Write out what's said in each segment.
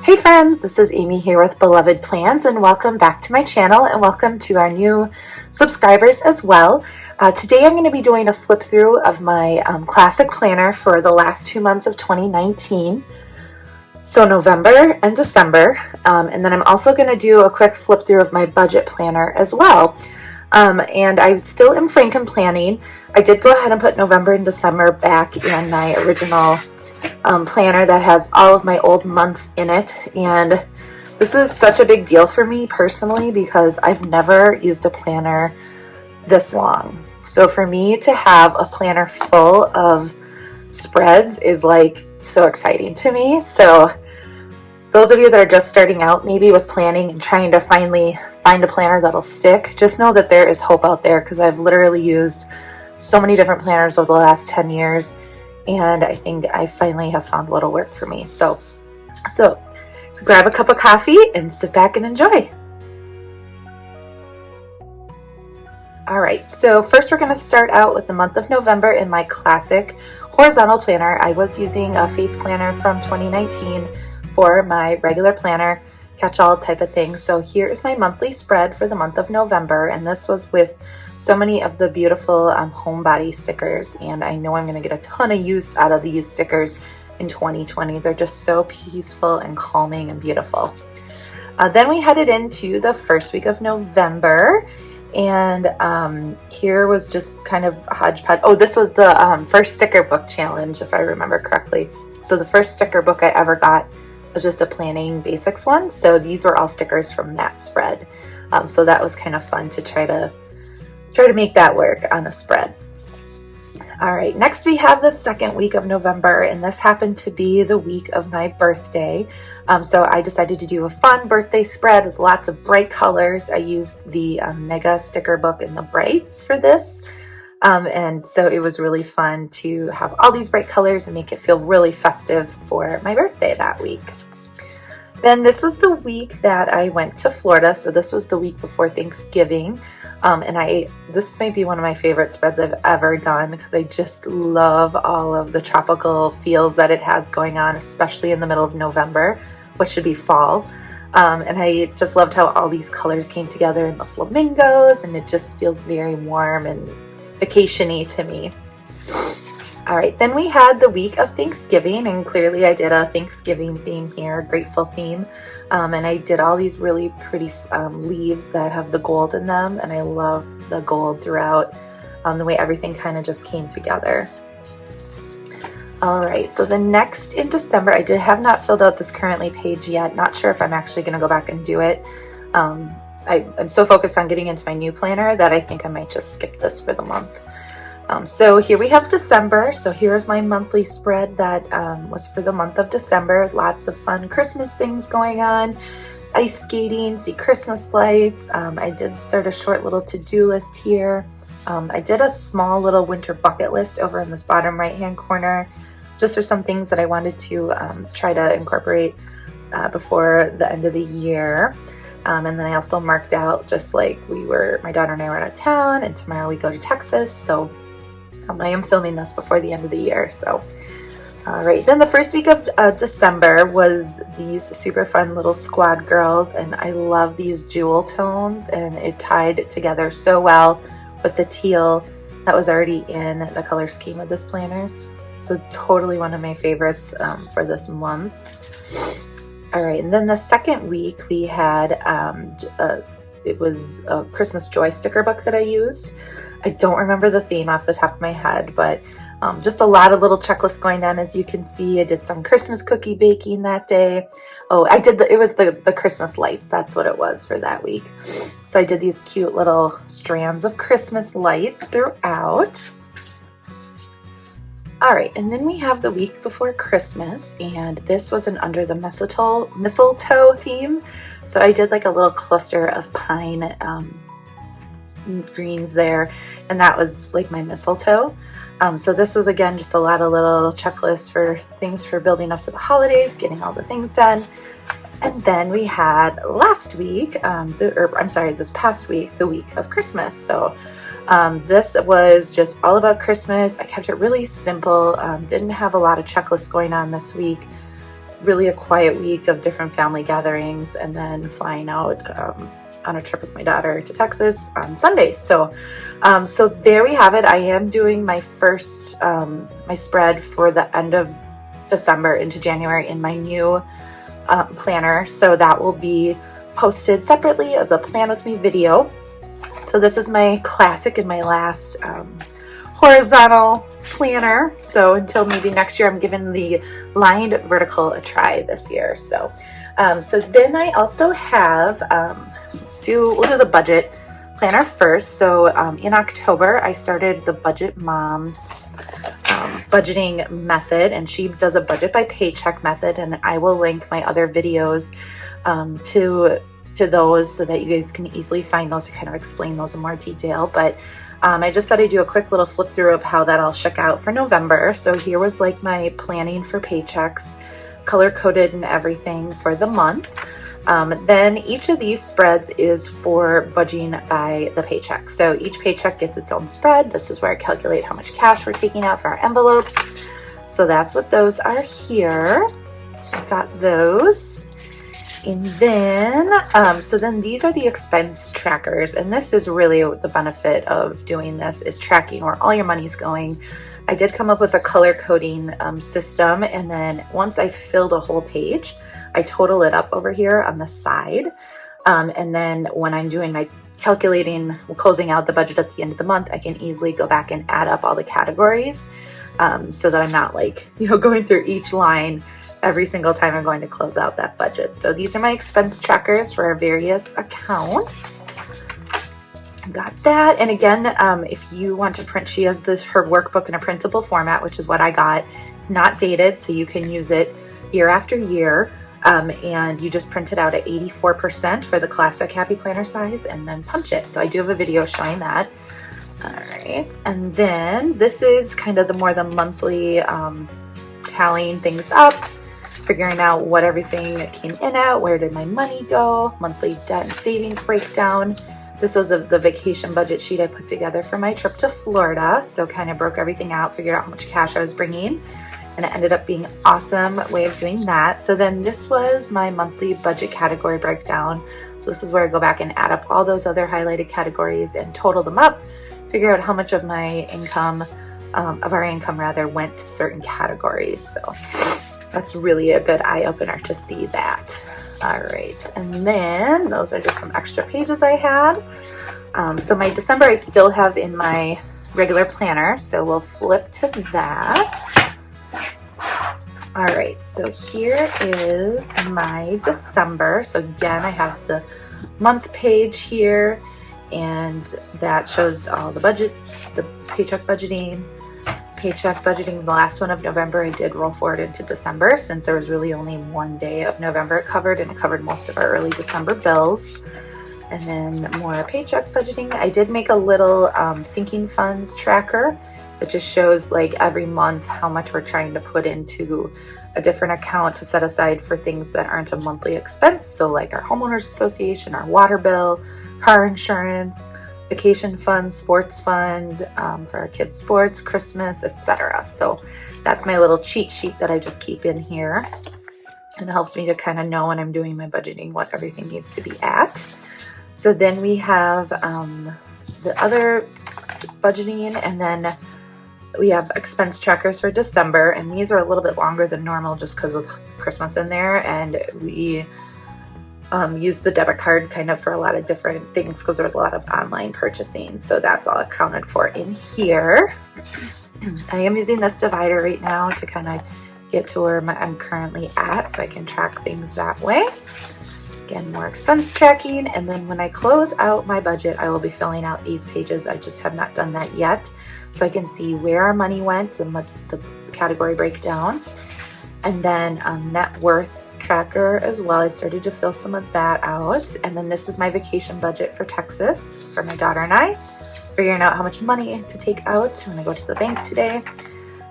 Hey friends, this is Amy here with Beloved Plans, and welcome back to my channel, and welcome to our new subscribers as well. Today I'm going to be doing a flip through of my classic planner for the last 2 months of 2019, so November and December, and then I'm also going to do a quick flip through of my budget planner as well. And I still am Franken planning. I did go ahead and put November and December back in my original planner that has all of my old months in it, and this is such a big deal for me personally because I've never used a planner this long. So for me to have a planner full of spreads is like so exciting to me. So those of you that are just starting out maybe with planning and trying to finally find a planner that'll stick, just know that there is hope out there, because I've literally used so many different planners over the last 10 years. And I think I finally have found what'll work for me. So grab a cup of coffee and sit back and enjoy. All right, so first we're going to start out with the month of November in my classic horizontal planner. I was using a Faith planner from 2019 for my regular planner, catch-all type of thing. So here is my monthly spread for the month of November, and this was with so many of the beautiful homebody stickers, and I know I'm going to get a ton of use out of these stickers in 2020. They're just so peaceful and calming and beautiful. Then we headed into the first week of November, and here was just kind of a hodgepodge. Oh, this was the first sticker book challenge, if I remember correctly. So the first sticker book I ever got was just a planning basics one. So these were all stickers from that spread. So that was kind of fun to try to make that work on a spread. All right, next we have the second week of November, and this happened to be the week of my birthday. So I decided to do a fun birthday spread with lots of bright colors. I used the Mega sticker book in the brights for this. And so it was really fun to have all these bright colors and make it feel really festive for my birthday that week. Then this was the week that I went to Florida. So this was the week before Thanksgiving. And this might be one of my favorite spreads I've ever done, because I just love all of the tropical feels that it has going on, especially in the middle of November, which should be fall. And I just loved how all these colors came together in the flamingos, and it just feels very warm and vacation-y to me. All right, then we had the week of Thanksgiving, and clearly I did a Thanksgiving theme here, grateful theme, and I did all these really pretty leaves that have the gold in them, and I love the gold throughout, the way everything kind of just came together. All right, so the next in December, I have not filled out this currently page yet, not sure if I'm actually going to go back and do it. I'm so focused on getting into my new planner that I think I might just skip this for the month. So here we have December. So here's my monthly spread that was for the month of December. Lots of fun Christmas things going on. Ice skating, see Christmas lights. I did start a short little to-do list here. I did a small little winter bucket list over in this bottom right-hand corner, just for some things that I wanted to try to incorporate before the end of the year. And then I also marked out, just like my daughter and I were out of town, and tomorrow we go to Texas. So I am filming this before the end of the year. So, all right. Then the first week of December was these super fun little squad girls, and I love these jewel tones, and it tied together so well with the teal that was already in the color scheme of this planner. So totally one of my favorites for this month. All right, and then the second week we had, it was a Christmas Joy sticker book that I used. I don't remember the theme off the top of my head, but just a lot of little checklists going on. As you can see, I did some Christmas cookie baking that day. Oh, it was the Christmas lights. That's what it was for that week. So I did these cute little strands of Christmas lights throughout. All right, and then we have the week before Christmas, and this was an under the mistletoe theme. So I did like a little cluster of pine greens there, and that was like my mistletoe. So this was, again, just a lot of little checklists for things for building up to the holidays, getting all the things done. And then we had last week, this past week, the week of Christmas. So this was just all about Christmas. I kept it really simple. Didn't have a lot of checklists going on this week. really a quiet week of different family gatherings, and then flying out on a trip with my daughter to Texas on Sunday. So so there we have it. I am doing my first my spread for the end of December into January in my new planner, so that will be posted separately as a plan with me video. So this is my classic and my last horizontal planner, so until maybe next year. I'm giving the lined vertical a try this year. So so then I also have we'll do the budget planner first. So in October I started the Budget Moms budgeting method, and she does a budget by paycheck method, and I will link my other videos to those so that you guys can easily find those to kind of explain those in more detail. But I just thought I'd do a quick little flip through of how that all shook out for November. So here was like my planning for paychecks, color coded and everything for the month. Then each of these spreads is for budgeting by the paycheck. So each paycheck gets its own spread. This is where I calculate how much cash we're taking out for our envelopes. So that's what those are here. So I've got those. And then, so then these are the expense trackers. And this is really the benefit of doing this, is tracking where all your money's going. I did come up with a color coding system. And then once I filled a whole page, I total it up over here on the side. And then when I'm doing my closing out the budget at the end of the month, I can easily go back and add up all the categories so that I'm not like, going through each line every single time I'm going to close out that budget. So these are my expense trackers for our various accounts. Got that. And again, if you want to print, she has her workbook in a printable format, which is what I got. It's not dated, so you can use it year after year. And you just print it out at 84% for the classic Happy Planner size and then punch it. So I do have a video showing that. All right. And then this is kind of the monthly tallying things up, figuring out what everything came in at, where did my money go, monthly debt and savings breakdown. This was the vacation budget sheet I put together for my trip to Florida. So kind of broke everything out, figured out how much cash I was bringing, and it ended up being an awesome way of doing that. So then this was my monthly budget category breakdown. So this is where I go back and add up all those other highlighted categories and total them up, figure out how much of my income, of our income rather, went to certain categories. So that's really a good eye-opener to see that. All right, and then those are just some extra pages I had. So my December I still have in my regular planner, so we'll flip to that. All right, so here is my December. So again, I have the month page here, and that shows all the budget, the paycheck budgeting. The last one of November I did roll forward into December, since there was really only one day of November it covered, and it covered most of our early December bills. And then more paycheck budgeting. I did make a little sinking funds tracker that just shows like every month how much we're trying to put into a different account to set aside for things that aren't a monthly expense. So like our homeowners association, our water bill, car insurance, vacation fund, sports fund, for our kids' sports, Christmas, etc. So that's my little cheat sheet that I just keep in here, and it helps me to kind of know when I'm doing my budgeting what everything needs to be at. So then we have the other budgeting, and then we have expense trackers for December, and these are a little bit longer than normal just because of Christmas in there, and we use the debit card kind of for a lot of different things because there was a lot of online purchasing. So that's all accounted for in here. I am using this divider right now to kind of get to where I'm currently at, so I can track things that way. Again, more expense tracking. And then when I close out my budget, I will be filling out these pages. I just have not done that yet, so I can see where our money went and what the category breakdown. And then net worth tracker as well. I started to fill some of that out. And then this is my vacation budget for Texas for my daughter and I, figuring out how much money to take out when I go to the bank today.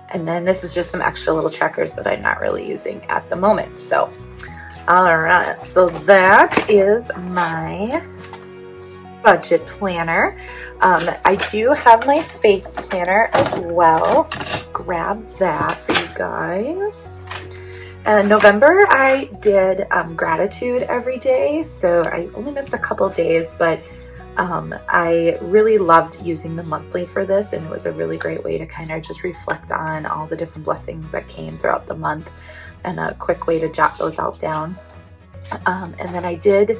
And then this is just some extra little trackers that I'm not really using at the moment. So, all right, so that is my budget planner. I do have my faith planner as well, so grab that for you guys. November, I did gratitude every day, so I only missed a couple days, but I really loved using the monthly for this, and it was a really great way to kind of just reflect on all the different blessings that came throughout the month, and a quick way to jot those out down. And then I did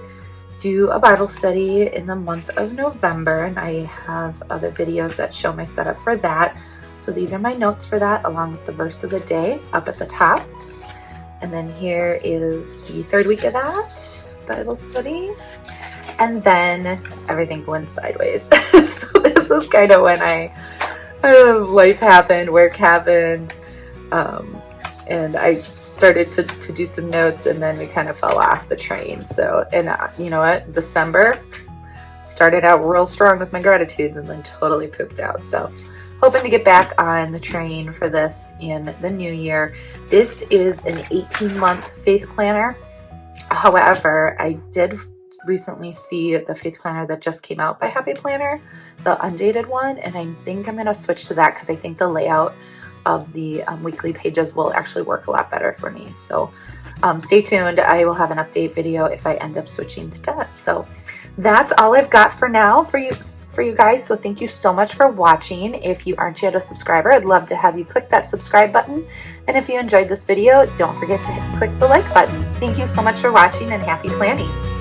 do a Bible study in the month of November, and I have other videos that show my setup for that. So these are my notes for that, along with the verse of the day up at the top. And then here is the third week of that Bible study. And then everything went sideways. So this is kind of when life happened, work happened, and I started to do some notes, and then we kind of fell off the train. So, and you know what? December started out real strong with my gratitudes and then totally pooped out. So hoping to get back on the train for this in the new year. This is an 18-month faith planner. However, I did recently see the faith planner that just came out by Happy Planner, the undated one, and I think I'm going to switch to that because I think the layout of the weekly pages will actually work a lot better for me. So stay tuned. I will have an update video if I end up switching to that. So that's all I've got for now for you guys. So thank you so much for watching. If you aren't yet a subscriber, I'd love to have you click that subscribe button. And if you enjoyed this video, don't forget to click the like button. Thank you so much for watching, and happy planning.